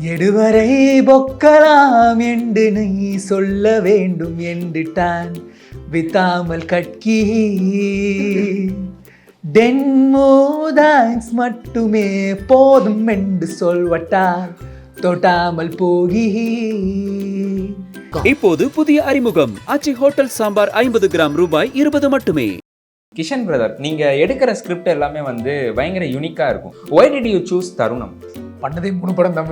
எடுவரை பொக்கலாம் என்று நீ சொல்ல வேண்டும் என்றுட்டான் வித்தாமல் கட்கி டென்மோதாங்ஸ் மட்டுமே போதும் என்று சொல்வட்டால் தொட்டாமல் போகி. இப்போது புதிய அறிமுகம் ஆச்சி ஹோட்டல் சாம்பார் 50 கிராம் ரூபாய் 20 மட்டுமே. கிஷன் பிரதர், நீங்க எடுக்கிற ஸ்கிரிப்ட் எல்லாமே வந்து பயங்கர யூனிக்கா இருக்கும். Why did you choose தருணம்? பண்ணதே 3 படம் தான்.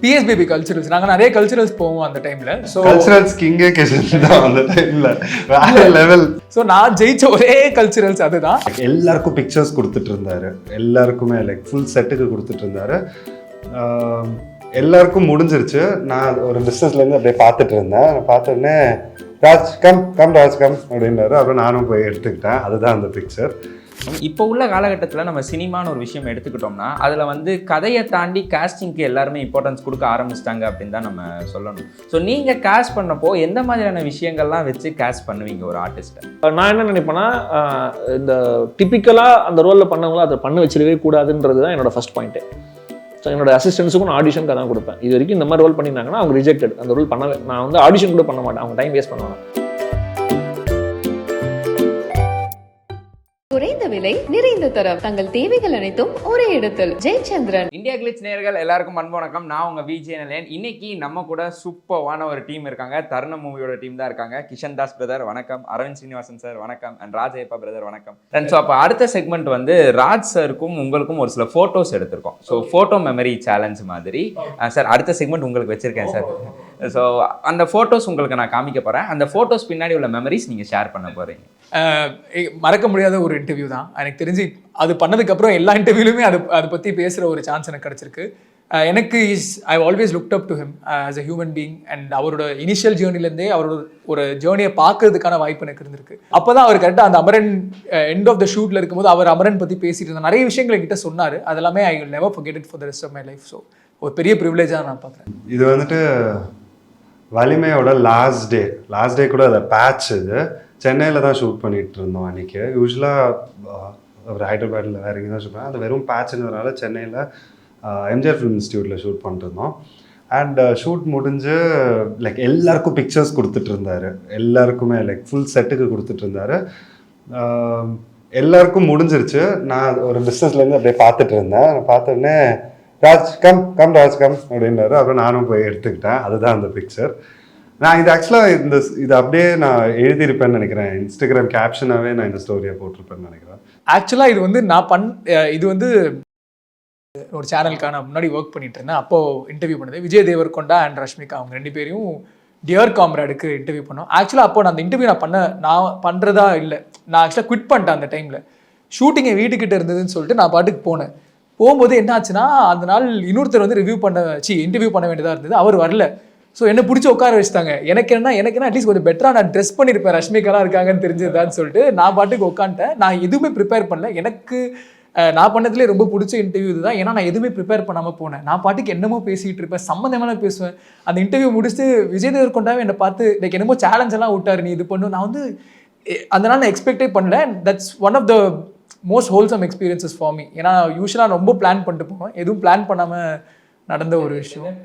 பிஎஸ்பிபி கல்ச்சுரல்ஸ், நாங்கள் நிறைய கல்ச்சுரல்ஸ் போவோம் அந்த டைம்ல. ஸோ கல்ச்சுரல்ஸ் கிங்கே கிஷன் தான் அந்த டைம்ல வேற லெவல். ஸோ நான் ஜெயிச்ச ஒரே கல்ச்சுரல்ஸ் அதுதான். எல்லாருக்கும் பிக்சர்ஸ் கொடுத்துட்டு இருந்தாரு, எல்லாருக்குமே லைக் ஃபுல் செட்டுக்கு கொடுத்துட்டு இருந்தாரு. எல்லாருக்கும் முடிஞ்சிருச்சு. நான் ஒரு டிஸ்டன்ஸ்லேருந்து அப்படியே பார்த்துட்டு இருந்தேன். பார்த்தோன்னே ராஜ் கம் ராஜ் கம் அப்படின்னாரு. அப்புறம் நானும் போய் எடுத்துக்கிட்டேன். அதுதான் அந்த பிக்சர். இப்போ உள்ள காலகட்டத்தில் நம்ம சினிமான்னு ஒரு விஷயம் எடுத்துக்கிட்டோம்னா அதில் வந்து கதையை தாண்டி காஸ்டிங்க்கு எல்லாருமே இம்பார்ட்டன்ஸ் கொடுக்க ஆரம்பிச்சிட்டாங்க அப்படின்னு தான் நம்ம சொல்லணும். ஸோ நீங்கள் காஸ்ட் பண்ணப்போ எந்த மாதிரியான விஷயங்கள்லாம் வச்சு காஸ்ட் பண்ணுவீங்க ஒரு ஆர்டிஸ்ட்டை? நான் என்ன நினைப்பேன்னா, இந்த டிப்பிக்கலாக அந்த ரோலில் பண்ணவங்கள அதை பண்ண வச்சிடவே கூடாதுன்றது தான் என்னோட ஃபர்ஸ்ட் பாயிண்ட்டு. ஸோ என்னோட அசிஸ்டன்ஸுக்கும் நான் ஆடிஷனுக்கு தான் கொடுப்பேன். இது வரைக்கும் இந்த மாதிரி ரோல் பண்ணியிருந்தாங்கன்னா அவங்க ரிஜெக்டட், அந்த ரோல் பண்ணவே நான் வந்து ஆடிஷன் கூட பண்ண மாட்டேன். அவங்க டைம் வேஸ்ட் பண்ணுவாங்க. குறைந்த விலை நிறைந்த தரம், தங்கள் தேவைகள் அனைத்தும் ஒரே இடத்தில். ஜெயச்சந்திரன். இந்தியா கிளிட்ஸ் நேயர்கள் எல்லாருக்கும் அன்பு வணக்கம். நான் உங்க விஜயநலன். இன்னைக்கு நம்ம கூட சூப்பரான ஒரு டீம் இருக்காங்க. தருணம் மூவியோட டீம் தான் இருக்காங்க. கிஷன் தாஸ் பிரதர் வணக்கம், அரவிந்த் ஸ்ரீனிவாசன் சார் வணக்கம், அண்ட் ராஜயப்பா பிரதர் வணக்கம். அண்ட் ஸோ அப்போ அடுத்த செக்மெண்ட் வந்து ராஜ் சாருக்கும் உங்களுக்கும் ஒரு சில ஃபோட்டோஸ் எடுத்திருக்கோம். ஸோ ஃபோட்டோ மெமரி சேலஞ்ச் மாதிரி சார் அடுத்த செக்மெண்ட் உங்களுக்கு வச்சிருக்கேன் சார். ஸோ அந்த ஃபோட்டோஸ் உங்களுக்கு நான் காமிக்க போகிறேன். அந்த ஃபோட்டோஸ் பின்னாடி உள்ள மெமரிஸ் நீங்கள் ஷேர் பண்ண போகிறீங்க. மறக்க முடியாத ஒரு இன்டர்வியூ தான் எனக்கு தெரிஞ்சு. அது பண்ணதுக்கப்புறம் எல்லா இன்டர்வியூலுமே அதை பற்றி பேசுகிற ஒரு சான்ஸ் எனக்கு கிடச்சிருக்கு. எனக்கு I always looked up to him as a human being. And அவரோட இனிஷியல் ஜேர்னிலேருந்தே அவரோட ஒரு ஜேர்னியை பார்க்கறதுக்கான வாய்ப்பு எனக்கு இருந்திருக்கு. அப்போ தான் அவர் கரெக்டாக அந்த அமரன் எண்ட் ஆஃப் த ஷூட்டில் இருக்கும்போது அவர் அமரன் பற்றி பேசிட்டு இருந்தார். நிறைய விஷயங்கள் என்கிட்ட சொன்னார். அதெல்லாமே I will never forget it for the rest of my life. So ஒரு பெரிய ப்ரிவிலேஜாக நான் பார்க்குறேன். இது வந்துட்டு வலிமையோட லாஸ்ட் டே கூட அதை பேட்ச் இது சென்னையில் தான் ஷூட் பண்ணிட்டு இருந்தோம் அன்றைக்கி. யூஸ்வலாக ஒரு ஹைதராபாத்தில் வேறு எங்கே தான் ஷூட் பண்ணேன். அது வெறும் பேட்ச்ன்றதுனால சென்னையில் எம்ஜிஆர் ஃபிலிம் இன்ஸ்டியூட்டில் ஷூட் பண்ணிருந்தோம். அண்ட் ஷூட் முடிஞ்சு லைக் எல்லாருக்கும் பிக்சர்ஸ் கொடுத்துட்டு இருந்தாரு, எல்லாருக்குமே லைக் ஃபுல் செட்டுக்கு கொடுத்துட்டு இருந்தாரு. எல்லாருக்கும் முடிஞ்சிருச்சு. நான் ஒரு டிஸ்டன்ஸ்லேருந்து அப்படியே பார்த்துட்டு இருந்தேன். பார்த்தோன்னே ராஜ் கம் ராஜ் கம் அப்படின்னாரு. அப்புறம் நானும் போய் எடுத்துக்கிட்டேன். அதுதான் அந்த பிக்சர். நான் இது ஆக்சுவலாக இது அப்படியே நான் எழுதியிருப்பேன்னு நினைக்கிறேன். இன்ஸ்டாகிராம் கேப்ஷனாகவே நான் இந்த ஸ்டோரியை போட்டிருப்பேன்னு நினைக்கிறேன். ஆக்சுவலாக இது வந்து இது வந்து ஒரு சேனலுக்கான முன்னாடி ஒர்க் பண்ணிட்டு இருந்தேன். அப்போது இன்டர்வியூ பண்ணது விஜய் தேவர்கொண்டா அண்ட் ரஷ்மிகா, அவங்க 2 பேரையும் டியர் காம்ரேடுக்கு இன்டர்வியூ பண்ணோம். ஆக்சுவலாக அப்போ நான் அந்த இன்டர்வியூ நான் பண்ணுறதா இல்லை. நான் ஆக்சுவலாக குவிட் பண்ணிட்டேன் அந்த டைமில். ஷூட்டிங் என் வீட்டுக்கிட்ட இருந்ததுன்னு சொல்லிட்டு நான் பாட்டுக்கு போனேன். போகும்போது என்ன ஆச்சுன்னா, அந்த நாள் இன்னொருத்தர் வந்து இன்டர்வியூ பண்ண வேண்டியதாக இருந்தது. அவர் வரல. ஸோ என்னை பிடிச்சி உட்கார வச்சுட்டாங்க. எனக்கு என்ன அட்லீஸ்ட் கொஞ்சம் பெட்டராக நான் ட்ரெஸ் பண்ணியிருப்பேன், ரஷ்மிகாலாம் இருக்காங்கன்னு தெரிஞ்சதுதான்னு சொல்லிட்டு நான் பாட்டுக்கு உட்காந்துட்டேன். நான் எதுவுமே ப்ரிப்பேர் பண்ணல. எனக்கு நான் பண்ணதுலேயே ரொம்ப பிடிச்ச இன்டர்வியூ இதுதான். ஏன்னா நான் எதுவுமே ப்ரிப்பேர் பண்ணாமல் போனேன். நான் பாட்டுக்கு என்னமோ பேசிகிட்டு இருப்பேன், சம்மந்தமான பேசுவேன். அந்த இன்டர்வியூ முடிச்சுட்டு விஜய் தேவர்கொண்டாவே என்னை பார்த்து லைக் என்னமோ சேலஞ்செல்லாம் விட்டார், நீ இது பண்ணு. நான் வந்து அந்த நாள் நான் எக்ஸ்பெக்டே பண்ணல. That's one of the most wholesome experiences for me. ஏன்னா யூஸ்வலாக ரொம்ப பிளான் பண்ணிட்டு போவேன், எதுவும் பிளான் பண்ணாமல் நடந்த ஒரு விஷயம்.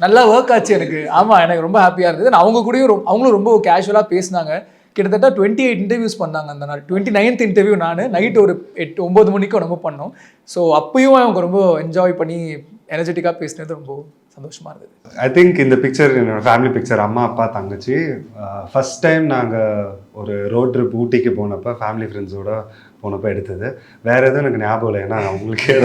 நல்லா ஒர்க் ஆச்சு எனக்கு. ஆமாம், எனக்கு ரொம்ப ஹாப்பியாக இருந்தது. நான் அவங்க கூடயும் அவங்களும் ரொம்ப கேஷுவலாக பேசினாங்க. கிட்டத்தட்ட 28 இன்டர்வியூஸ் பண்ணாங்க அந்த நாள். 29th இன்டர்வியூ நான் நைட்டு ஒரு 8-9 மணிக்கு ரொம்ப பண்ணோம். ஸோ அப்பயும் அவங்க ரொம்ப என்ஜாய் பண்ணி எனர்ஜெட்டிக்காக பேசினது ரொம்ப சந்தோஷமாக இருந்தது. ஐ திங்க் இந்த பிக்சர் என்னோட ஃபேமிலி பிக்சர். அம்மா அப்பா தங்கச்சி ஃபஸ்ட் டைம் நாங்கள் ஒரு ரோட் ட்ரிப் ஊட்டிக்கு போனப்போ ஃபேமிலி ஃப்ரெண்ட்ஸோட போனப்போ எடுத்தது. வேறு எதுவும் எனக்கு ஞாபகம் இல்லை, ஏன்னா அவங்களுக்கே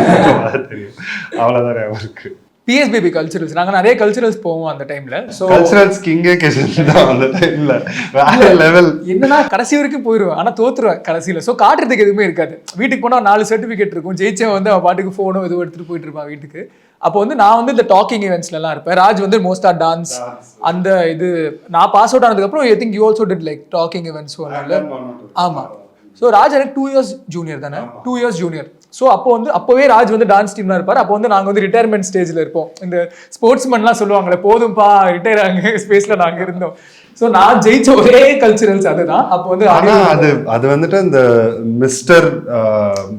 தெரியும். அவ்வளோதான் ஞாபகம் இருக்குது. பிஎஸ்பிபி கல்ச்சுரல்ஸ், நாங்கள் நிறைய கல்ச்சுரல்ஸ் போவோம் அந்த டைமில். ஸோ கல்ச்சுரல்ஸ் கிங்கே கிஷன் தான் அந்த டைமில் வேற லெவல். என்னன்னா கடைசி வரைக்கும் போயிடுவேன், ஆனால் தோற்றுருவேன் கடைசியில். ஸோ காட்டுறதுக்கு எதுவுமே இருக்காது. வீட்டுக்கு போனால் 4 சர்டிஃபிகேட் இருக்கும். ஜெயிச்சவன் வந்து அவன் பாட்டுக்கு ஃபோனோ எதுவும் எடுத்துகிட்டு போயிட்டு இருப்பான் வீட்டுக்கு. அப்போ வந்து நான் வந்து இந்த டாக்கிங் ஈவெண்ட்ஸ்லாம் இருப்பேன். ராஜ் வந்து மோஸ்ட்டாக டான்ஸ் அந்த இது. நான் பாஸ் அவுட் ஆனதுக்கப்புறம் I think you also did like talking events. ஆமாம். ஸோ ராஜ் எனக்கு 2 years ஜூனியர் தானே, 2 years ஜூனியர். ஸோ அப்போவே ராஜ் வந்து டான்ஸ் டீம்லாம் இருப்பார். அப்போ வந்து நாங்கள் வந்து ரிட்டையர்மெண்ட் ஸ்டேஜில் இருப்போம். இந்த ஸ்போர்ட்ஸ்மேன்லாம் சொல்லுவாங்களே, போதும்பா ரிட்டையர் ஆகுங்க ஸ்பேஸில் நாங்கள் இருந்தோம். ஸோ நான் ஜெயிச்ச ஒரே கல்ச்சுரல்ஸ் அதுதான். அப்போ வந்து ஆனா அது வந்துட்டு இந்த mister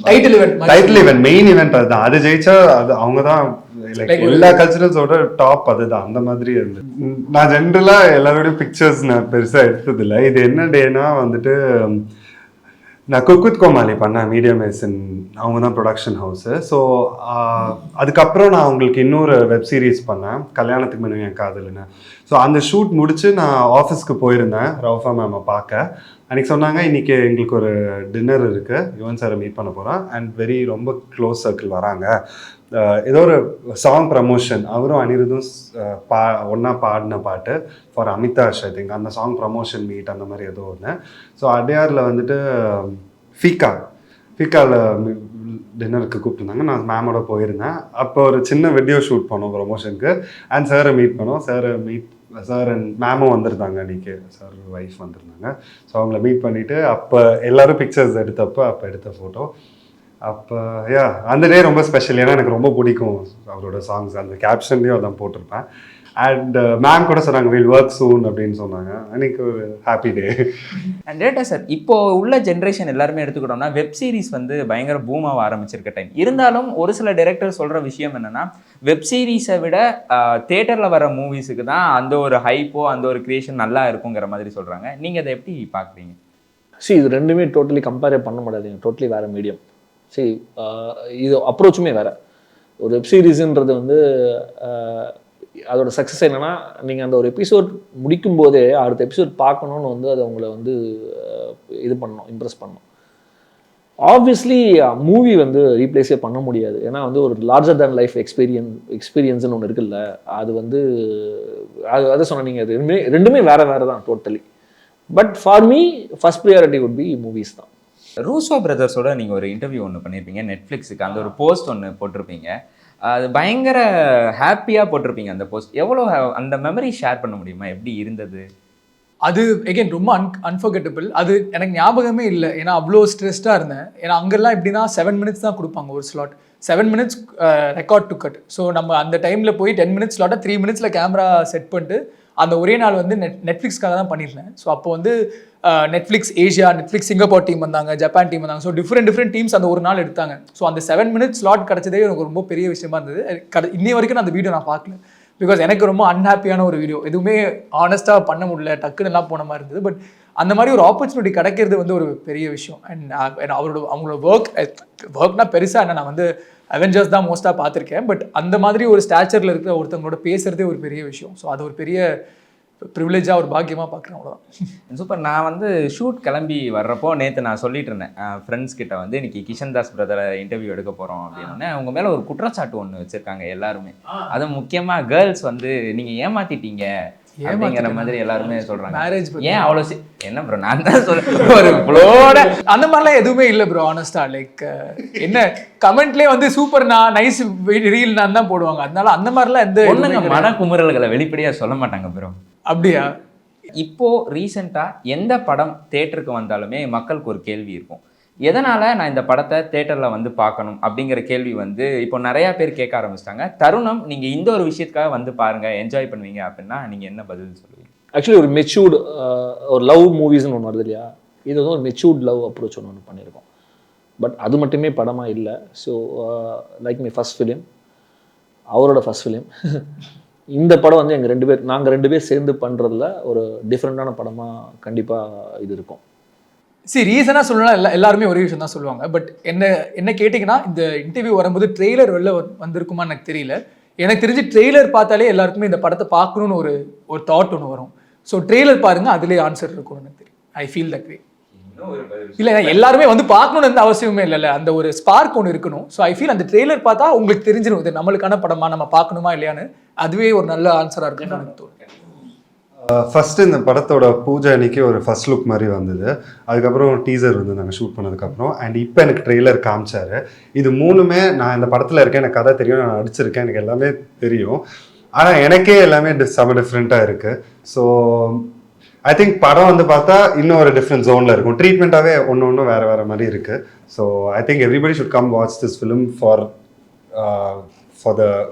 title event main event அதுதான். அது ஜெயிச்சா அது அவங்க தான் எல்லா கல்ச்சரல்ஸோட டாப் அதுதான். அந்த மாதிரி இருந்து நான் ஜென்ரலா எல்லாரோடய பிக்சர்ஸ் நான் பெருசா எடுத்தது இல்லை. இது என்ன டேனா வந்துட்டு நான் குக் வித் கோமாளி பண்ணேன், மீடியம் மேசன் அவங்க தான் ப்ரொடக்ஷன் ஹவுஸு. ஸோ அதுக்கப்புறம் நான் அவங்களுக்கு இன்னொரு வெப் சீரிஸ் பண்ணேன், கல்யாணத்துக்கு முன்னாடி என் காதல்னு. ஸோ அந்த ஷூட் முடிச்சு நான் ஆஃபீஸ்க்கு போயிருந்தேன் ரவுஃபா மேமை பார்க்க. அன்றைக்கி சொன்னாங்க இன்னைக்கு எங்களுக்கு ஒரு டின்னர் இருக்குது, யுவன் சாரை மீட் பண்ண போகிறோம் அண்ட் ரொம்ப க்ளோஸ் சர்க்கிள் வராங்க, ஏதோ ஒரு சாங் ப்ரமோஷன், அவரும் அனிருதும் ஒன்றா பாடின பாட்டு ஃபார் அமிதாஷ் ஐ திங்க், அந்த சாங் ப்ரமோஷன் மீட் அந்த மாதிரி ஏதோ ஒன்று. ஸோ அடையாரில் வந்துட்டு ஃபீக்காவில் டின்னருக்கு கூப்பிட்டுருந்தாங்க. நான் மேமோட போயிருந்தேன். அப்போ ஒரு சின்ன வீடியோ ஷூட் பண்ணோம் ப்ரமோஷனுக்கு அண்ட் சாரை மீட் பண்ணோம். சார் அண்ட் மேமும் வந்திருந்தாங்க, அன்றைக்கி சார் ஒய்ஃப் வந்திருந்தாங்க. ஸோ அவங்கள மீட் பண்ணிவிட்டு அப்போ எல்லோரும் பிக்சர்ஸ் எடுத்தப்போ அப்போ எடுத்த ஃபோட்டோ. அப்போ அந்த டே ரொம்ப ஸ்பெஷல். ஏன்னா எனக்கு ரொம்ப பிடிக்கும் அவரோட சாங்ஸ். அந்த கேப்ஷன்லேயும் அதான் போட்டிருப்பேன். அண்ட் மேம் கூட சொன்னாங்க வில் ஒர்க் சூன் அப்படின்னு சொன்னாங்க. அன்றைக்கி ஒரு happy day. And data sir, இப்போ உள்ள ஜென்ரேஷன் எல்லாருமே எடுத்துக்கிட்டோம்னா வெப் சீரிஸ் வந்து பயங்கர பூமாக ஆரம்பிச்சிருக்க டைம். இருந்தாலும் ஒரு சில டைரக்டர் சொல்கிற விஷயம் என்னென்னா, வெப் சீரிஸை விட தேட்டரில் வர மூவிஸுக்கு தான் அந்த ஒரு ஹைப்போ அந்த ஒரு கிரியேஷன் நல்லா இருக்குங்கிற மாதிரி சொல்கிறாங்க. நீங்கள் அதை எப்படி பார்க்குறீங்க? இது ரெண்டுமே டோட்டலி கம்பேரே பண்ண முடியாதுங்க. டோட்டலி வேறு மீடியம். இது அப்ரோச்சுமே வேறு. ஒரு வெப் சீரிஸுன்றது வந்து அதோட சக்ஸஸ் என்னென்னா, நீங்கள் அந்த ஒரு எபிசோட் முடிக்கும் போதே அடுத்த எபிசோட் பார்க்கணுன்னு வந்து அதை உங்களை வந்து இது பண்ணணும், இம்ப்ரெஸ் பண்ணணும். ஆப்வியஸ்லி மூவி வந்து ரீப்ளேஸே பண்ண முடியாது. ஏன்னா வந்து ஒரு லார்ஜர் தேன் லைஃப் எக்ஸ்பீரியன்ஸ்னு ஒன்று இருக்குல்ல, அது வந்து அதை சொன்ன நீங்கள் அது ரெண்டுமே வேறு தான் totally. But for me first priority would be movies தான். ரூசோ பிரதர்ஸோட நீங்கள் ஒரு இன்டர்வியூ ஒன்று பண்ணியிருப்பீங்க நெட்ஃப்ளிக்ஸுக்கு. அந்த ஒரு போஸ்ட் ஒன்று போட்டிருப்பீங்க, அது பயங்கர ஹாப்பியாக போட்டிருப்பீங்க அந்த போஸ்ட். எவ்வளோ அந்த மெமரி ஷேர் பண்ண முடியுமா? எப்படி இருந்தது அது? எகைன் ரொம்ப அன்ஃபர்கெட்டபிள். அது எனக்கு ஞாபகமே இல்லை, ஏன்னா அவ்வளோ ஸ்ட்ரெஸ்டாக இருந்தேன். ஏன்னா அங்கெல்லாம் எப்படின்னா 7 minutes தான் கொடுப்பாங்க ஒரு slot, 7 minutes record to cut. So நம்ம அந்த டைமில் போய் 10 minutes ஸ்லாட்டை 3 minutes கேமரா செட் பண்ணிட்டு அந்த ஒரே நாள் வந்து நெட்ஃப்ளிக்ஸ்க்காக தான் பண்ணியிருந்தேன். ஸோ அப்போ வந்து Netflix Asia, Netflix Singapore team வந்தாங்க, ஜப்பான் டீம் வந்தாங்க. ஸோ டிஃப்ரெண்ட் டீம்ஸ் அந்த ஒரு நாள் எடுத்தாங்க. ஸோ அந்த 7 minutes ஸ்லாட் கிடச்சதே எனக்கு ரொம்ப பெரிய விஷயமா இருந்தது. இன்னி வரைக்கும் நான் அந்த வீடியோ நான் பார்க்கல, பிகாஸ் எனக்கு ரொம்ப அன்ஹாப்பியான ஒரு வீடியோ. எதுவுமே ஆனஸ்ட்டாக பண்ண முடியல, டக்குன்னு எல்லாம் போன மாதிரி இருந்தது. பட் அந்த மாதிரி ஒரு ஆப்பர்ச்சுனிட்டி கிடைக்கிறது வந்து ஒரு பெரிய விஷயம். அண்ட் அவங்களோட ஒர்க்னா பெருசாக என்ன, நான் வந்து அவெஞ்சர்ஸ் தான் மோஸ்ட்டாக பார்த்துருக்கேன். பட் அந்த மாதிரி ஒரு ஸ்டாச்சரில் இருக்கிற ஒருத்தவங்களோட பேசுகிறதே ஒரு பெரிய விஷயம். ஸோ அது ஒரு பெரிய ப்ரிவிலேஜாக ஒரு பாக்கியமாக பார்க்குறேன், அவ்வளோதான். சூப்பர். நான் வந்து ஷூட் கிளம்பி வர்றப்போ நேற்று நான் சொல்லிட்டு இருந்தேன் ஃப்ரெண்ட்ஸ் கிட்ட வந்து இன்னைக்கு கிஷன் தாஸ் பிரதரை இன்டர்வியூ எடுக்க போகிறோம் அப்படின்னு. அவங்க மேலே ஒரு குற்றச்சாட்டு ஒன்று வச்சுருக்காங்க எல்லாருமே. அதுவும் முக்கியமாக கேர்ள்ஸ் வந்து நீங்கள் ஏமாத்திட்டீங்க அப்படிங்கிற மாதிரி எல்லாருமே சொல்றாங்க. மேரேஜ் ஏன் அவ்வளோ என்ன ப்ரோ, நான் தான் சொல்றேன் ஒரு ஃப்ளோட அந்த மாதிரிலாம் எதுவுமே இல்லை ப்ரோ. ஆனஸ்டா லைக் என்ன கமெண்ட்லேயே வந்து சூப்பர்னா நைஸ் ரீல் நான் தான் போடுவாங்க. அதனால அந்த மாதிரிலாம் எந்த ஒண்ணுங்க மன குமுறல்களை வெளிப்படையாக சொல்ல மாட்டாங்க ப்ரோ. அப்படியா? இப்போ ரீசெண்டாக எந்த படம் தேட்டருக்கு வந்தாலுமே மக்களுக்கு ஒரு கேள்வி இருக்கும், எதனால் நான் இந்த படத்தை தேட்டரில் வந்து பார்க்கணும் அப்படிங்கிற கேள்வி வந்து இப்போ நிறையா பேர் கேட்க ஆரம்பிச்சிட்டாங்க. தருணம், நீங்கள் இந்த ஒரு விஷயத்துக்காக வந்து பாருங்கள், என்ஜாய் பண்ணுவீங்க அப்படின்னா நீங்கள் என்ன பதில் சொல்லுவீங்க? ஆக்சுவலி ஒரு மெச்சூர்டு ஒரு லவ் மூவிஸ்னு ஒன்று வருது இல்லையா, இது வந்து ஒரு மெச்சூர்ட் லவ் அப்ரோச் ஒன்று பண்ணியிருக்கோம். பட் அது மட்டுமே படமாக இல்லை. So like my first film, அவரோட ஃபர்ஸ்ட் ஃபிலிம். இந்த படம் வந்து நாங்கள் ரெண்டு பேர் சேர்ந்து பண்ணுறதுல ஒரு டிஃப்ரெண்ட்டான படமாக கண்டிப்பாக இது இருக்கும். ரீசனாக சொல்லணும்னா எல்லாருமே ஒரே விஷயம் தான் சொல்லுவாங்க. பட் என்ன கேட்டிங்கன்னா, இந்த இன்டர்வியூ வரும்போது ட்ரெய்லர் வெளில வந்திருக்குமா எனக்கு தெரியல. எனக்கு தெரிஞ்சு ட்ரெய்லர் பார்த்தாலே எல்லாருக்குமே இந்த படத்தை பார்க்கணுன்னு ஒரு தாட் ஒன்று வரும். ஸோ ட்ரெய்லர் பாருங்கள், அதுலேயே ஆன்சர் இருக்கும்னு எனக்கு தெரியும். I feel that way. இல்லை, எல்லாருமே வந்து பார்க்கணுன்னு எந்த அவசியமே இல்லைல்ல, அந்த ஒரு ஸ்பார்க் ஒன்று இருக்கணும். ஸோ ஐ ஃபீல் அந்த ட்ரெய்லர் பார்த்தா உங்களுக்கு தெரிஞ்சிடும் இது நம்மளுக்கான படமா, நம்ம பார்க்கணுமா இல்லையான்னு. அதுவே ஒரு நல்ல ஆன்சராக இருக்குன்னு எனக்கு தோணும். ஃபஸ்ட்டு இந்த படத்தோட பூஜை அன்னைக்கு ஒரு ஃபர்ஸ்ட் லுக் மாதிரி வந்தது. அதுக்கப்புறம் டீசர் வந்து நாங்கள் ஷூட் பண்ணதுக்கப்புறம் அண்ட் இப்போ எனக்கு ட்ரெய்லர் காமிச்சாரு. இது மூணுமே நான் இந்த படத்தில் இருக்கேன், எனக்கு கதை தெரியும், நான் நடிச்சிருக்கேன், எனக்கு எல்லாமே தெரியும். ஆனால் எனக்கே எல்லாமே செம டிஃப்ரெண்ட்டாக இருக்குது. ஸோ ஐ திங்க் படம் வந்து பார்த்தா இன்னும் ஒரு டிஃப்ரெண்ட் ஜோனில் இருக்கும். ட்ரீட்மெண்ட்டாகவே ஒன்று வேறு மாதிரி இருக்குது. So I think everybody should come watch this film for the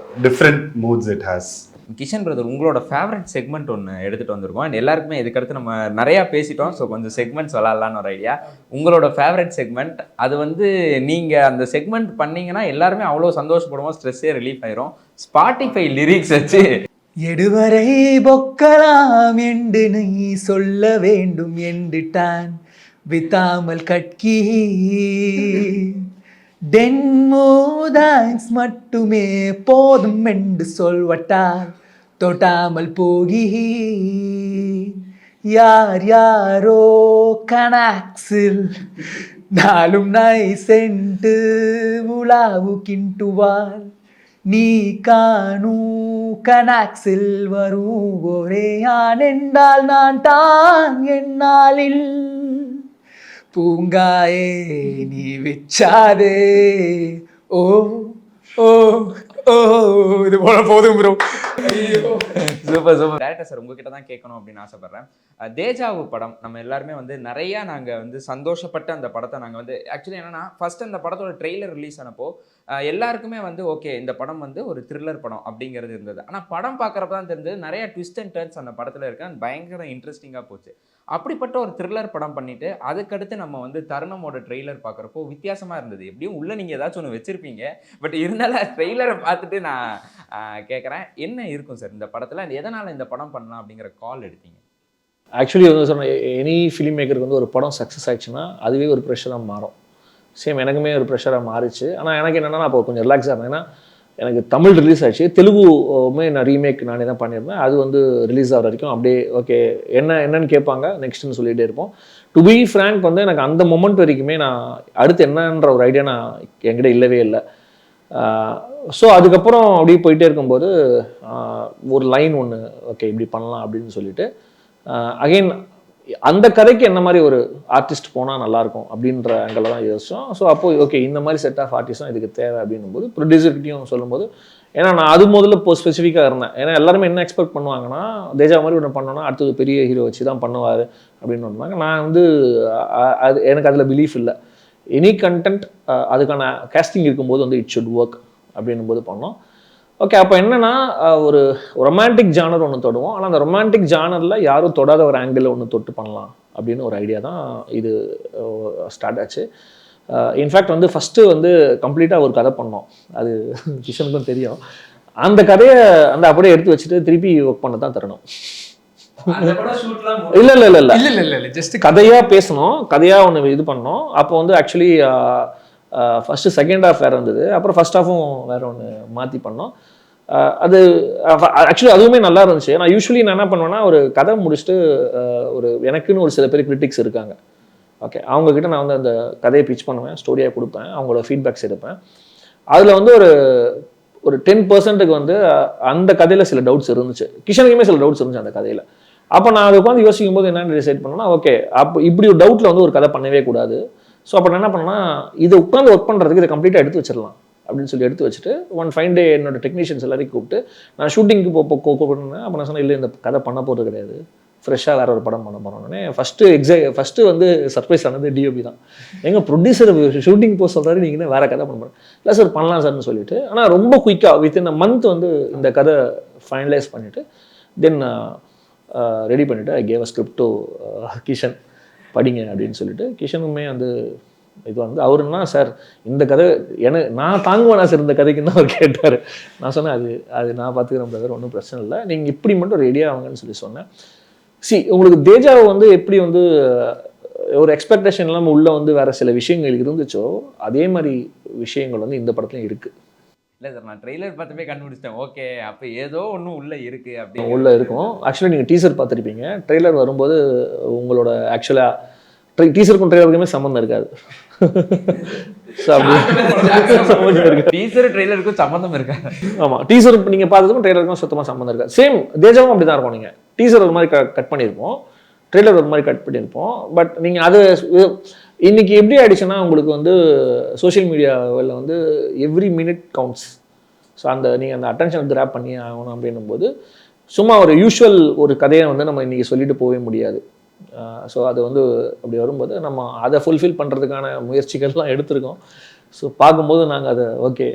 different modes it has. Kishan brother, உங்களோட ஃபேவரட் செக்மெண்ட் ஒன்று எடுத்துகிட்டு வந்திருக்கோம். அண்ட் எல்லாருக்குமே இதுக்கடுத்து நம்ம நிறையா பேசிட்டோம். ஸோ கொஞ்சம் செக்மெண்ட்ஸ் விளாட்லான்னு ஒரு ஐடியா. உங்களோட ஃபேவரட் செக்மெண்ட் அது வந்து நீங்கள் அந்த செக்மெண்ட் பண்ணீங்கன்னா எல்லாருமே அவ்வளோ சந்தோஷப்படுவோம், ஸ்ட்ரெஸ்ஸே ரிலீஃப் ஆயிரும். ஸ்பாட்டிஃபை லிரிக்ஸ் வச்சு எடுவரை பொக்கலாம் என்று நீ சொல்ல வேண்டும் என்றுட்டான் வித்தாமல் கட்கி டென்மோதாங்ஸ் மட்டுமே போதும் என்று சொல்வட்டார் தொட்டாமல் போகி யார் யாரோ கனாக்ஸில் நாளும் நாய் சென்று உலாவு கிண்டுவாள் நீ காணூ கனாக்ஸில் வரும் ஒரே ஆண் என்றால் நான் தான் என்னாலில் பூங்காயே நீ விச்சாதே ஓ ஓ ஓ இது போல போதும் bro. Super super. Director sir, உங்ககிட்ட தான் கேட்கணும் அப்படின்னு ஆசைப்பட்றேன். தேஜாவு படம் நம்ம எல்லாருமே வந்து நிறையா நாங்கள் வந்து சந்தோஷப்பட்டு அந்த படத்தை நாங்கள் வந்து ஆக்சுவலி என்னன்னா ஃபர்ஸ்ட் அந்த படத்தோட ட்ரெய்லர் ரிலீஸ் ஆனப்போ எல்லாருக்குமே வந்து ஓகே இந்த படம் வந்து ஒரு த்ரில்லர் படம் அப்படிங்கிறது இருந்தது. ஆனால் படம் பார்க்குறப்ப தான் தெரிஞ்சது நிறைய ட்விஸ்ட் அண்ட் டர்ன்ஸ் அந்த படத்தில் இருக்கு. அண்ட் பயங்கர இன்ட்ரெஸ்டிங்காக போச்சு. அப்படிப்பட்ட ஒரு த்ரில்லர் படம் பண்ணிட்டு அதுக்கடுத்து நம்ம வந்து தருணமோட ட்ரெய்லர் பார்க்குறப்போ வித்தியாசமாக இருந்தது. எப்படியும் உள்ள நீங்கள் ஏதாச்சும் ஒன்று வச்சிருப்பீங்க, பட் இருந்தாலும் ட்ரெய்லரை பார்த்துட்டு நான் கேட்குறேன் என்ன இருக்கும் சார் இந்த படத்தில், எதனால் இந்த படம் பண்ணலாம் அப்படிங்கிற கால் எடுத்தீங்க? ஆக்சுவலி வந்து சொன்ன எனி ஃபிலிம் மேக்கருக்கு வந்து ஒரு படம் சக்ஸஸ் ஆயிடுச்சுன்னா அதுவே ஒரு ப்ரெஷராக மாறும். சேம் எனக்குமே ஒரு ப்ரெஷராக மாறிச்சு. ஆனால் எனக்கு என்னென்னா அப்போ கொஞ்சம் ரிலாக்ஸாக இருந்தேன். ஏன்னா எனக்கு தமிழ் ரிலீஸ் ஆச்சு, தெலுங்குமே நான் ரீமேக் நானே தான் பண்ணியிருந்தேன். அது வந்து ரிலீஸ் ஆகிற வரைக்கும் அப்படியே ஓகே என்னன்னு கேட்பாங்க நெக்ஸ்ட்னு சொல்லிகிட்டே இருப்போம். டு பி ஃப்ராங்க் வந்து எனக்கு அந்த மொமெண்ட் வரைக்குமே நான் அடுத்து என்னன்ற ஒரு ஐடியா நான் என்கிட்ட இல்லவே இல்லை. ஸோ அதுக்கப்புறம் அப்படியே போயிட்டே இருக்கும்போது ஒரு லைன் ஒன்று ஓகே இப்படி பண்ணலாம் அப்படின்னு சொல்லிட்டு அகெயின் அந்த கதைக்கு என்ன மாதிரி ஒரு ஆர்டிஸ்ட் போனால் நல்லாயிருக்கும் அப்படின்ற ஆங்கிள் தான் யோசிச்சோம். ஸோ அப்போது ஓகே இந்த மாதிரி செட் ஆஃப் ஆர்டிஸ்டும் இதுக்கு தேவை அப்படின்னும் போது ப்ரொடியூசர்கிட்டையும் சொல்லும்போது, ஏன்னா நான் அது முதல்ல இப்போ ஸ்பெசிஃபிக்காக இருந்தேன். ஏன்னா எல்லாருமே என்ன எக்ஸ்பெக்ட் பண்ணுவாங்கன்னா தேஜா மாதிரி ஒன்று பண்ணோன்னா அடுத்தது பெரிய ஹீரோ வச்சு தான் பண்ணுவார் அப்படின்னு சொன்னாங்க. நான் வந்து அது எனக்கு அதில் பிலீஃப் இல்லை. எனி கண்டென்ட் அதுக்கான கேஸ்டிங் இருக்கும்போது வந்து இட் ஷுட் ஒர்க் அப்படின்னும் போது பண்ணோம். ஓகே அப்போ என்னென்னா ஒரு ரொமான்டிக் ஜானர் ஒன்று தொடுவோம். ஆனால் அந்த ரொமான்டிக் ஜானரில் யாரும் தொடாத ஒரு ஆங்கிளில் ஒன்று தொட்டு பண்ணலாம் அப்படின்னு ஒரு ஐடியா தான் இது ஸ்டார்ட் ஆச்சு. இன்ஃபேக்ட் வந்து ஃபஸ்ட்டு வந்து கம்ப்ளீட்டாக ஒரு கதை பண்ணோம். அது கிஷனுக்கும் தெரியும். அந்த கதையை அப்படியே எடுத்து வச்சுட்டு திருப்பி ஒர்க் பண்ண தான் தரணும். இல்லை இல்லை இல்லை இல்லை இல்லை இல்லை இல்லை ஜஸ்ட் கதையாக பேசணும், கதையாக ஒன்று இது பண்ணோம். அப்போ வந்து ஆக்சுவலி ஃபஸ்ட்டு செகண்ட் ஹாஃப் வேறு இருந்தது, அப்புறம் ஃபஸ்ட் ஹாஃபும் வேறு ஒன்று மாற்றி பண்ணோம். அது ஆக்சுவலி அதுவுமே நல்லா இருந்துச்சு. நான் யூஸ்வலி நான் என்ன பண்ணுவேன்னா ஒரு கதை முடிச்சுட்டு ஒரு எனக்குன்னு ஒரு சில பேர் கிரிட்டிக்ஸ் இருக்காங்க. ஓகே அவங்கக்கிட்ட நான் வந்து அந்த கதையை பிச் பண்ணுவேன், ஸ்டோரியாக கொடுப்பேன், அவங்களோட ஃபீட்பேக்ஸ் எடுப்பேன். அதில் வந்து ஒரு 10%க்கு வந்து அந்த கதையில் சில டவுட்ஸ் இருந்துச்சு. கிஷனுக்குமே சில டவுட்ஸ் இருந்துச்சு அந்த கதையில். அப்போ நான் அதை உட்காந்து யோசிக்கும் போது என்னென்னு டிசைட் பண்ணேன்னா ஓகே அப்போ இப்படி ஒரு டவுட்டில் வந்து ஒரு கதை பண்ணவே கூடாது. ஸோ அப்போ நான் என்ன பண்ணேன்னா இதை உட்காந்து ஒர்க் பண்ணுறதுக்கு இதை கம்ப்ளீட்டாக எடுத்து வச்சிடலாம் அப்படின்னு சொல்லி எடுத்து வச்சுட்டு ஒன் ஃபைன் டே என்னோட டெக்னீஷியன்ஸ் எல்லாரையும் கூப்பிட்டு நான் ஷூட்டிங்க்கு கூப்பிடுனேன். அப்போ நான் சொன்னேன் இல்லை இந்த கதை பண்ண போகிறது கிடையாது, ஃப்ரெஷ்ஷாக வேறு ஒரு படம் பண்ண போகிறோன்னே ஃபஸ்ட்டு வந்து சர்ப்ரைஸ் ஆனது டிஓபி தான். எங்கள் ப்ரொடியூசர் ஷூட்டிங் போக சொல்கிறாரு, நீங்கள் என்ன வேறு கதை பண்ண இல்லை சார் பண்ணலாம் சார்னு சொல்லிட்டு. ஆனால் ரொம்ப குயிக்காக வித்தின் அ மந்த் வந்து இந்த கதை ஃபைனலைஸ் பண்ணிவிட்டு தென் ரெடி பண்ணிவிட்டு I gave a script to Kishan படிங்க அப்படின்னு சொல்லிட்டு. கிஷனுமே வந்து இது வந்து அவருன்னா சார் இந்த கதை நான் தாங்குவேனா சார் இந்த கதைக்குன்னு தான் அவர் கேட்டார். நான் சொன்னேன் அது நான் பார்த்துக்கிறேன் பிரதர், ஒன்றும் பிரச்சனை இல்லை, நீங்கள் இப்படி மட்டும் ரெடியாக ஆகுங்கன்னு சொல்லி சொன்னேன். உங்களுக்கு தேஜாவை வந்து எப்படி வந்து ஒரு எக்ஸ்பெக்டேஷன் இல்லாமல் உள்ளே வந்து வேறு சில விஷயங்கள் இருந்துச்சோ அதே மாதிரி விஷயங்கள் வந்து இந்த படத்துலையும் இருக்குது. இல்லை சார் நான் ட்ரெய்லர் பார்த்துமே கண்டுபிடிச்சிட்டேன். ஓகே அப்போ ஏதோ ஒன்றும் உள்ளே இருக்குது அப்படி உள்ளே இருக்கும். ஆக்சுவலாக நீங்கள் டீசர் பார்த்துருப்பீங்க. ட்ரெய்லர் வரும்போது உங்களோட ஆக்சுவலாக டீசருக்கும் ட்ரெய்லருக்குமே சம்மந்தம் இருக்காது. டீசர் ட்ரெய்லருக்கும் சம்மந்தம் இருக்காது. ஆமாம் டீசர் நீங்கள் பார்த்ததுக்கும் ட்ரெய்லருக்கும் சுத்தமாக சம்மந்தம் இருக்காது. சேம் தேஜாவும் அப்படி தான் இருக்கும். நீங்கள் டீசர் ஒரு மாதிரி கட் பண்ணியிருப்போம், ட்ரெய்லர் ஒரு மாதிரி கட் பண்ணியிருப்போம். பட் நீங்கள் அது இன்றைக்கி எப்படி ஆகிடுச்சுன்னா உங்களுக்கு வந்து சோஷியல் மீடியாவில் வந்து எவ்ரி மினிட் கவுண்ட்ஸ். ஸோ நீங்கள் அந்த அட்டென்ஷன் கிராப் பண்ணி ஆகணும் அப்படின்னும் போது சும்மா ஒரு யூஷுவல் ஒரு கதையை வந்து நம்ம இன்றைக்கி சொல்லிட்டு போகவே முடியாது. ஸோ அது வந்து அப்படி வரும்போது நம்ம அதை ஃபுல்ஃபில் பண்ணுறதுக்கான முயற்சிகள்லாம் எடுத்திருக்கோம். ஸோ பார்க்கும்போது நாங்கள் அதை ஓகே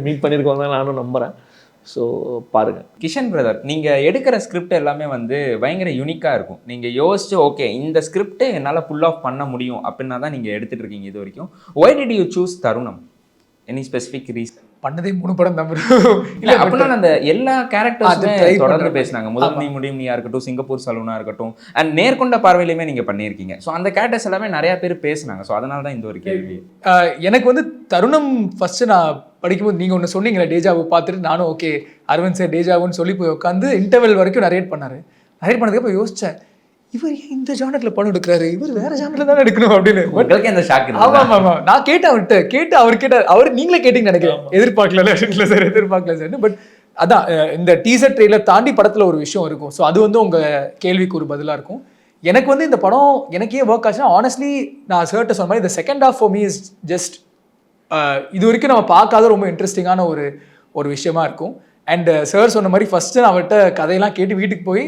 மீட் பண்ணியிருக்கோம் தான் நானும் நம்புகிறேன். ஸோ பாருங்கள். கிஷன் பிரதர், நீங்கள் எடுக்கிற ஸ்கிரிப்ட் எல்லாமே வந்து பயங்கர யூனிக்காக இருக்கும். நீங்கள் யோசிச்சு ஓகே இந்த ஸ்கிரிப்டை என்னால் புல் ஆஃப் பண்ண முடியும் அப்படின்னா தான் நீங்கள் எடுத்துகிட்டு இருக்கீங்க இது வரைக்கும். ஒய் டிட் யூ சூஸ் தருணம்? Any specific reason? பண்ணதே 3 படம் தான் இல்ல அப்படின்னா அந்த எல்லா கேரக்டர்ஸுமே try தொடர்ந்து பண்றேன். பேசினாங்க. முதல் நீ முடியும் நீயா இருக்கட்டும், சிங்கப்பூர் சலூனா இருக்கட்டும், அண்ட் நேர்கொண்ட பார்வையிலுமே நீங்க பண்ணியிருக்கீங்க. ஸோ அந்த கேரக்டர்ஸ் எல்லாமே நிறைய பேர் பேசினாங்க. ஸோ அதனால தான் இந்த ஒரு கேள்வி. எனக்கு வந்து தருணம் ஃபர்ஸ்ட் நான் படிக்கும்போது நீங்கள் ஒன்று சொன்னீங்களே டேஜாவை பார்த்துட்டு நானும் ஓகே அரவிந்த் சார் டேஜாவுன்னு சொல்லி போய் உட்காந்து இன்டர்வெல் வரைக்கும் நரேட் பண்ணார். நரேட் பண்ணதுக்கப்புறம் யோசித்தேன், இவர் ஏன் இந்த ஜானரில் படம் எடுக்கிறாரு, இவர் வேற ஜானரில் தானே எடுக்கணும் அப்படின்னு. உங்களுக்கு அந்த ஷாக்? ஆமாம் ஆமாம், நான் கேட்டேன் அவர்கிட்ட அவர் கேட்டார். அவர் நீங்களே கேட்டீங்கன்னு நினைக்கிறேன். எதிர்பார்க்கல சார், எதிர்பார்க்கல சார். பட் அதான் இந்த டீசர் ட்ரெய்லர் தாண்டி படத்தில் ஒரு விஷயம் இருக்கும். ஸோ அது வந்து உங்கள் கேள்விக்கு ஒரு பதிலாக இருக்கும். எனக்கு வந்து இந்த படம் எனக்கு ஏன் ஒர்க் ஆச்சுன்னா, ஆனஸ்ட்லி நான் சர்ட்ட சொன்ன மாதிரி இந்த second half for me is just இது வரைக்கும் நம்ம பார்க்காத ரொம்ப இன்ட்ரெஸ்டிங்கான ஒரு விஷயமா இருக்கும். அண்ட் சார் சொன்ன மாதிரி ஃபஸ்ட்டு நான் அவர்கிட்ட கதையெல்லாம் கேட்டு வீட்டுக்கு போய்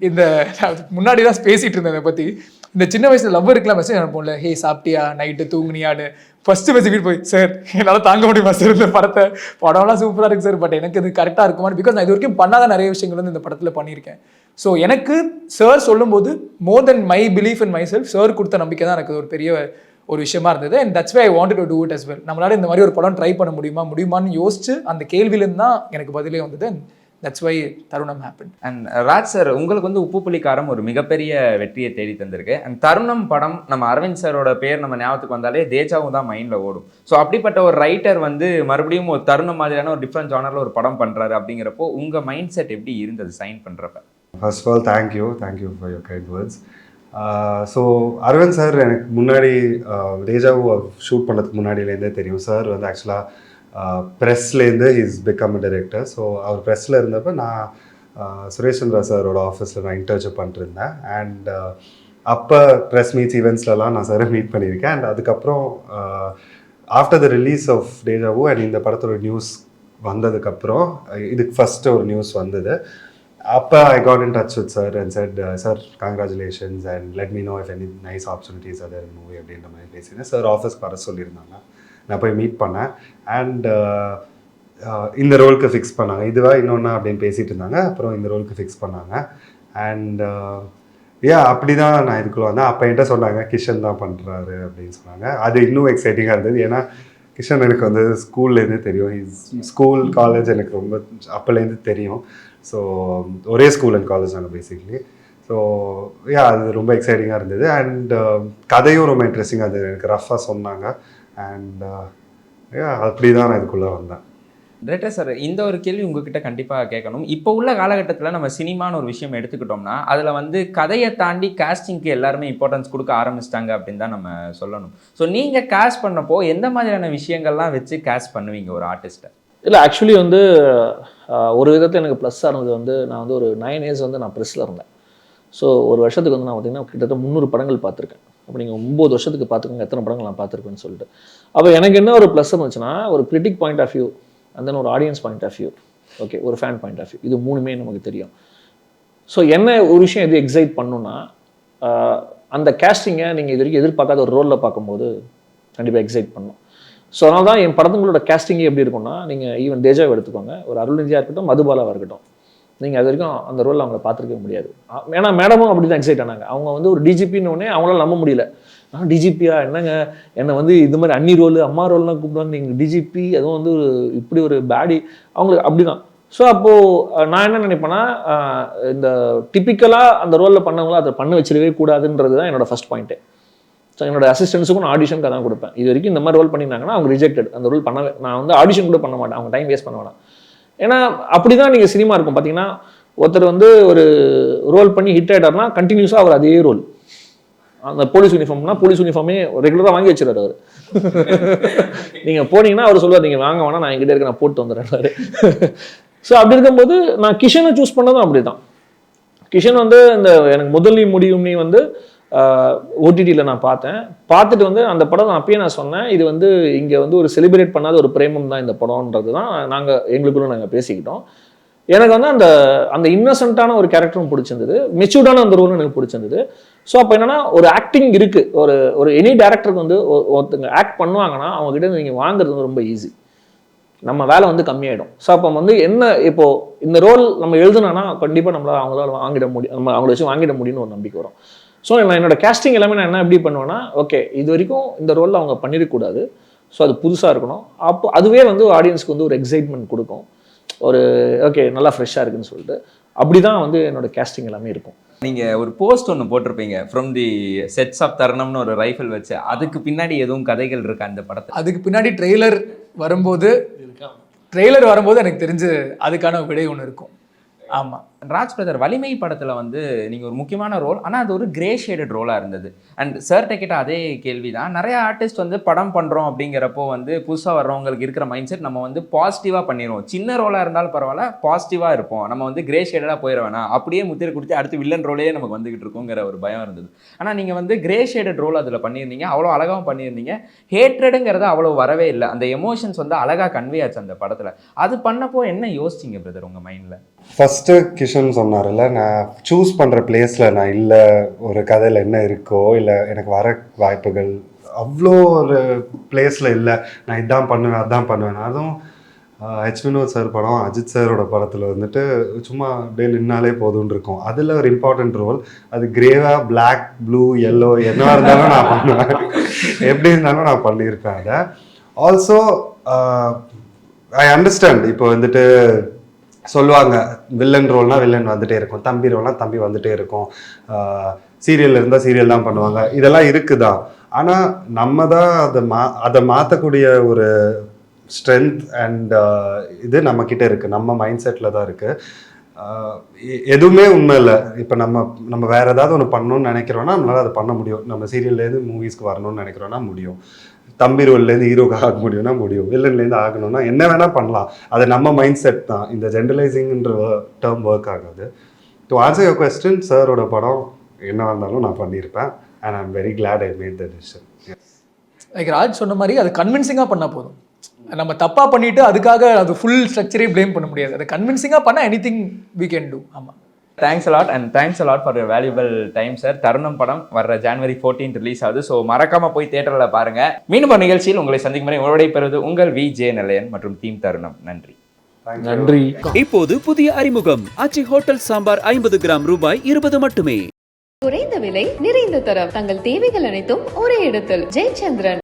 இந்த முன்னாடி தான் பேசிகிட்டு இருந்தேன் அதை பற்றி. இந்த சின்ன வயசில் லவ் இருக்கலாம் மெசேஜ் அனுப்போம்ல, ஹே சாப்பிட்டியா, நைட்டு தூங்குனியான்னு ஃபஸ்ட்டு மெசேஜ் வீட்டு போய், சார் என்னால் தாங்க முடியுமா சார் இந்த படம்லாம் சூப்பராக இருக்குது சார், பட் எனக்கு இது கரெக்டாக இருக்குமான்னு. பிகாஸ் நான் இது வரைக்கும் பண்ணாத நிறைய விஷயங்கள் வந்து இந்த படத்தில் பண்ணியிருக்கேன். ஸோ எனக்கு சார் சொல்லும்போது more than my belief in myself, sir கொடுத்த நம்பிக்கை தான் எனக்கு ஒரு பெரிய ஒரு விஷயமா இருந்தது. And that's why I wanted to do it as well. நம்மளால இந்த மாதிரி ஒரு படம் ட்ரை பண்ண முடியுமான்னு யோசிச்சு அந்த கேள்வியிலேருந்து தான் எனக்கு பதிலே வந்தது. அண்ட் தட்ஸ் வை தருணம் ஹேப்பன். அண்ட் ராஜ் சார், உங்களுக்கு வந்து உப்பு புலிக்காரம் ஒரு மிகப்பெரிய வெற்றியை தேடி தந்திருக்கு. அண்ட் தருணம் படம் நம்ம அரவிந்த் சாரோட பேர் நம்ம ஞாபகத்துக்கு வந்தாலே தேஜாவும் தான் மைண்டில் ஓடும். ஸோ அப்படிப்பட்ட ஒரு ரைட்டர் வந்து மறுபடியும் ஒரு தருணம் மாதிரியான ஒரு டிஃப்ரெண்ட் ஜானரில் ஒரு படம் பண்ணுறாரு அப்படிங்கிறப்போ உங்கள் மைண்ட் செட் எப்படி இருந்தது சைன் பண்ணுறப்ப? First of all thank you for your kind words. So Aravind sir எனக்கு முன்னாடி டேஜாவு ஷூட் பண்ணுறதுக்கு முன்னாடியிலேருந்தே தெரியும். சார் வந்து ஆக்சுவலாக ப்ரெஸ்லேருந்து is become a director. So அவர் ப்ரெஸ்ஸில் இருந்தப்போ நான் சுரேஷ் சந்திரா சாரோட ஆஃபீஸில் நான் இன்டர்ன்ஷிப் பண்ணிட்டுருந்தேன். அண்ட் அப்போ ப்ரெஸ் மீட்ஸ் ஈவெண்ட்ஸ்லலாம் நான் சாரை மீட் பண்ணியிருக்கேன். அண்ட் அதுக்கப்புறம் after the release of Dejavu and இந்த படத்தோட நியூஸ் வந்ததுக்கப்புறம் இதுக்கு ஃபஸ்ட்டு ஒரு நியூஸ் வந்தது. அப்போ I got in touch with sir and said, sir, congratulations and let me know if any nice opportunities are there in movie அப்படின்ற மாதிரி பேசினேன். சார் ஆஃபீஸ்க்கு வர சொல்லியிருந்தாங்க. நான் போய் மீட் பண்ணேன். அண்ட் இந்த ரோலுக்கு ஃபிக்ஸ் பண்ணாங்க. இதுவா இன்னொன்னா அப்படின்னு பேசிகிட்டு இருந்தாங்க. அப்புறம் இந்த ரோலுக்கு ஃபிக்ஸ் பண்ணாங்க. அண்ட் அப்படி தான் நான் இதுக்குள்ளே வந்தேன். அப்போ என்கிட்ட சொன்னாங்க கிஷன் தான் பண்ணுறாரு அப்படின்னு சொன்னாங்க. அது இன்னும் எக்ஸைட்டிங்காக இருந்தது. ஏன்னா கிஷன் எனக்கு வந்து ஸ்கூல்லேருந்து தெரியும். ஸ்கூல் காலேஜ் எனக்கு ரொம்ப அப்போலேருந்து தெரியும். ஸோ ஒரே ஸ்கூல் அண்ட் காலேஜ் நாங்கள் பேசிக்லி. ஸோ அது ரொம்ப எக்ஸைட்டிங்காக இருந்தது. அண்ட் கதையும் ரொம்ப இன்ட்ரெஸ்டிங்காக இருந்தது. எனக்கு ரஃபாக சொன்னாங்க. அண்ட் அப்படி தான் நான் இதுக்குள்ளே வந்தேன். டைரக்டர் சார், இந்த ஒரு கேள்வி உங்ககிட்ட கண்டிப்பாக கேட்கணும். இப்போ உள்ள காலகட்டத்தில் நம்ம சினிமான்னு ஒரு விஷயம் எடுத்துக்கிட்டோம்னா அதில் வந்து கதையை தாண்டி காஸ்டிங்க்கு எல்லாருமே இம்பார்ட்டன்ஸ் கொடுக்க ஆரம்பிச்சிட்டாங்க அப்படின்னு தான் நம்ம சொல்லணும். ஸோ நீங்கள் காஸ்ட் பண்ணப்போ எந்த மாதிரியான விஷயங்கள்லாம் வச்சு காஸ்ட் பண்ணுவீங்க ஒரு ஆர்டிஸ்ட்டை? இல்லை, ஆக்சுவலி வந்து ஒரு விதத்தில் எனக்கு ப்ளஸ்ஸாக இருந்தது வந்து நான் வந்து ஒரு 9 years வந்து நான் ப்ரெஸ்ஸில் இருந்தேன். ஸோ ஒரு வருஷத்துக்கு வந்து நான் பார்த்திங்கன்னா கிட்டத்தட்ட 300 படங்கள் பார்த்துருக்கேன். அப்போ நீங்கள் 9 வருஷத்துக்கு பார்த்துக்கோங்க எத்தனை படங்கள் நான் பார்த்துருக்கேன்னு சொல்லிட்டு. அப்போ எனக்கு என்ன ஒரு ப்ளஸ் இருந்துச்சுன்னா, ஒரு critic point of view and then ஒரு audience point of view, okay, ஒரு ஃபேன் பாயிண்ட் ஆஃப் வியூ, இது 3மே நமக்கு தெரியும். ஸோ என்ன ஒரு விஷயம் எது எக்ஸைட் பண்ணுன்னா, அந்த கேஸ்டிங்கை நீங்கள் இது வரைக்கும் எதிர்பார்க்காத ஒரு ரோலில் பார்க்கும்போது கண்டிப்பாக எக்ஸைட் பண்ணும். ஸோ அதனால தான் என் படங்களோட கேஸ்டிங்கே எப்படி இருக்கும்னா, நீங்கள் ஈவன் தேஜாவை எடுத்துக்கோங்க, ஒரு அருள்நிதியாக இருக்கட்டும், மதுபாலாவாக இருக்கட்டும், நீங்கள் அது வரைக்கும் அந்த ரோலில் அவங்கள பார்த்துருக்க முடியாது. ஏன்னா மேடமும் அப்படி தான் எக்ஸைட் ஆனாங்க. அவங்க வந்து ஒரு டிஜிபின்னு உடனே அவங்களால நம்ப முடியல. ஆனால் டிஜிபியா என்னங்க, என்னை வந்து இது மாதிரி அன்னி ரோல் அம்மா ரோல்லாம் கூப்பிடுவாங்க, நீங்கள் டிஜிபி, அதுவும் வந்து ஒரு இப்படி ஒரு பேடி, அவங்களுக்கு அப்படி தான். ஸோ அப்போது நான் என்ன நினைப்பேன்னா, இந்த டிப்பிக்கலாக அந்த ரோலில் பண்ணவங்கள அதை பண்ண வச்சிடவே கூடாதுன்றது தான் என்னோட ஃபஸ்ட் பாயிண்ட்டு. ஸோ என்னோட அசிஸ்டன்ஸுக்கும் நான் ஆடிஷனுக்கு தான் கொடுப்பேன். இது வரைக்கும் இந்த மாதிரி ரோல் பண்ணியிருந்தாங்கன்னா அவங்க ரிஜெக்டட், அந்த ரோல் பண்ணவே, நான் வந்து ஆடிஷன் கூட பண்ண மாட்டேன், அவங்க டைம் வேஸ்ட் பண்ண வேணாம். ஏன்னா அப்படி தான் நீங்கள் சினிமா இருக்கும். பார்த்தீங்கன்னா ஒருத்தர் வந்து ஒரு ரோல் பண்ணி ஹிட் ஆகிட்டார்னா கண்டினியூஸாக அவர் அதே ரோல், அந்த போலீஸ் யூனிஃபார்ம்னா போலீஸ் யூனிஃபார்மே ரெகுலராக வாங்கி வச்சிருவார் அவர். நீங்கள் போனீங்கன்னா அவர் சொல்லுவார், நீங்கள் வாங்க வேணாம், நான் என்கிட்ட இருக்க நான் போட்டு வந்துடுறாரு. ஸோ அப்படி இருக்கும்போது நான் கிஷனை சூஸ் பண்ணதும் அப்படி தான். கிஷன் வந்து இந்த எனக்கு முதல் நீ முடியும் நீ வந்து ஓடிடியில் நான் பார்த்துட்டு வந்து அந்த படம் நான் அப்பயே நான் சொன்னேன், இது வந்து இங்கே வந்து ஒரு செலிப்ரேட் பண்ணாத ஒரு பிரேமம் தான் இந்த படம்ன்றது தான் நாங்கள் பேசிக்கிட்டோம். எனக்கு வந்து அந்த இன்னசென்ட்டான ஒரு கேரக்டரும் பிடிச்சிருந்தது, மெச்சூர்டான அந்த ரோலும் எனக்கு பிடிச்சிருந்தது. ஸோ அப்போ என்னன்னா ஒரு ஆக்டிங் இருக்குது, ஒரு எனி டேரக்டருக்கு வந்து ஒருத்தங்க ஆக்ட் பண்ணுவாங்கன்னா அவங்ககிட்ட நீங்கள் வாங்குறது ரொம்ப ஈஸி. நம்ம வேலை வந்து கம்மியாயிடும். ஸோ அப்போ வந்து என்ன இப்போ இந்த ரோல் நம்ம எழுதுனா கண்டிப்பாக நம்மளால் அவங்களால வாங்கிட முடியும், நம்ம அவங்கள வச்சு வாங்கிட முடியும்னு ஒரு நம்பிக்கை வரும். ஸோ நான் என்னோட கேஸ்டிங் எல்லாமே நான் என்ன எப்படி பண்ணுவேன்னா, ஓகே இது வரைக்கும் இந்த ரோலில் அவங்க பண்ணிடக்கூடாது, ஸோ அது புதுசாக இருக்கணும். அப்போ அதுவே வந்து ஆடியன்ஸ்க்கு வந்து ஒரு எக்ஸைட்மெண்ட் கொடுக்கும், ஒரு ஓகே நல்லா ஃப்ரெஷ்ஷாக இருக்குன்னு சொல்லிட்டு. அப்படி தான் வந்து என்னோட கேஸ்டிங் எல்லாமே இருக்கும். நீங்கள் ஒரு போஸ்ட் ஒன்று போட்டிருப்பீங்க, ஃப்ரம் தி செட்ஸ் ஆஃப் தருணம்னு ஒரு ரைஃபிள் வச்சு. அதுக்கு பின்னாடி எதுவும் கதைகள் இருக்கா அந்த படத்தை? அதுக்கு பின்னாடி ட்ரெய்லர் வரும்போது எனக்கு தெரிஞ்சு அதுக்கான விடை ஒன்று இருக்கும். ஆமாம். ராஜ் பிரதர், வலிமை படத்தில் வந்து நீங்கள் ஒரு முக்கியமான ரோல், ஆனால் அது ஒரு கிரே ஷேடட் ரோலாக இருந்தது. அண்ட் சார்கிட்ட கிட்ட அதே கேள்வி தான். நிறைய ஆர்டிஸ்ட் வந்து படம் பண்ணுறோம் அப்படிங்கிறப்போ வந்து புதுசாக வர்றவங்களுக்கு இருக்கிற மைண்ட் செட், நம்ம வந்து பாசிட்டிவாக பண்ணிடுவோம், சின்ன ரோலாக இருந்தாலும் பரவாயில்ல பாசிட்டிவாக இருப்போம், நம்ம வந்து கிரே ஷேடடாக போயிட வேணாம், அப்படியே முத்திரை கொடுத்து அடுத்து வில்லன் ரோலே நமக்கு வந்துகிட்டு இருக்குங்கிற ஒரு பயம் இருந்தது. ஆனால் நீங்கள் வந்து கிரே ஷேடட் ரோல் அதில் பண்ணியிருந்தீங்க, அவ்வளோ அழகாகவும் பண்ணியிருந்தீங்க. ஹேட்ரடுங்கிறது அவ்வளோ வரவே இல்லை, அந்த எமோஷன்ஸ் வந்து அழகாக கன்வே ஆச்சு அந்த படத்தில். அது பண்ணப்போ என்ன யோசிச்சிங்க பிரதர் உங்கள் மைண்டில்? ஃபஸ்ட்டு கிஷன் சொன்னார்ல, நான் சூஸ் பண்ணுற பிளேஸில் நான் இல்லை, ஒரு கதையில் என்ன இருக்கோ இல்லை எனக்கு வர வாய்ப்புகள் அவ்வளோ ஒரு பிளேஸில் இல்லை, நான் இதான் பண்ணுவேன் அதான் பண்ணுவேன். அதுவும் ஹெச் வினோத் சார் படம், அஜித் சாரோட படத்தில் வந்துட்டு சும்மா அப்படியே நின்னாலே போதும்னு இருக்கும். அதில் ஒரு இம்பார்ட்டன்ட் ரோல், அது கிரேவா பிளாக் ப்ளூ எல்லோ என்னவா இருந்தாலும் நான் பண்ணுவேன், எப்படி இருந்தாலும் நான் பண்ணியிருப்பேன் அதை. Also I understand. இப்போ வந்துட்டு சொல்லுவாங்க வில்லன் ரோல்னா வில்லன் வந்துட்டே இருக்கும், தம்பி ரோல்னா தம்பி வந்துட்டே இருக்கும், சீரியல் இருந்தால் சீரியல் தான் பண்ணுவாங்க, இதெல்லாம் இருக்குதான். ஆனால் நம்ம தான் அதை மாற்றக்கூடிய ஒரு ஸ்ட்ரென்த் அண்ட் இது நம்மக்கிட்ட இருக்குது, நம்ம மைண்ட் செட்டில் தான் இருக்குது. எதுவுமே உண்மை இல்லை. இப்போ நம்ம வேறு ஏதாவது ஒன்று பண்ணணும்னு நினைக்கிறோன்னா நம்மளால் அதை பண்ண முடியும். நம்ம சீரியல்லேருந்து மூவிஸ்க்கு வரணும்னு நினைக்கிறோன்னா முடியும், தம்பி ரோல்லேருந்து ஹீரோக்கு ஆக முடியும்னா முடியும், வில்லன்லேருந்து ஆகணும்னா என்ன வேணால் பண்ணலாம். அது நம்ம மைண்ட் செட் தான். இந்த ஜென்ரலைசிங்ன்ற டேர்ம் ஒர்க் ஆகாது. டு ஆன்சர் யுவர் கொஸ்டின், சாரோட படம் என்ன இருந்தாலும் நான் பண்ணியிருப்பேன். And I am very glad I made the decision. Like Raj சொன்ன மாதிரி அது கன்வின்சிங்காக பண்ணால் போதும். நம்ம தப்பாக பண்ணிவிட்டு அதுக்காக அது ஃபுல் ஸ்ட்ரக்சரே ப்ளேம் பண்ண முடியாது. அது கன்வின்சிங்காக பண்ணால் எனிதிங் we can do. ஆமாம். Thanks a lot and thanks a lot for your valuable time sir. தருணம் படம் வர்ற January 14 ரிலீஸ் ஆகுது. ஸோ மறக்காம போய் தியேட்டரில் பாருங்க. மீண்டும் ஒரு நிகழ்ச்சியில் உங்களை சந்திக்கும் வரை உங்களுடைய பெறுவது உங்கள் விஜே நெல்லையன் மற்றும் டீம் தருணம். நன்றி. நன்றி. இப்போது புதிய அறிமுகம் ஆச்சி ஹோட்டல் சாம்பார் 50 கிராம் ரூபாய் 20 மட்டுமே. குறைந்த விலை நிறைந்த தரம், தங்கள் தேவைகள் அனைத்தும் ஒரே இடத்தில். ஜெயச்சந்திரன்.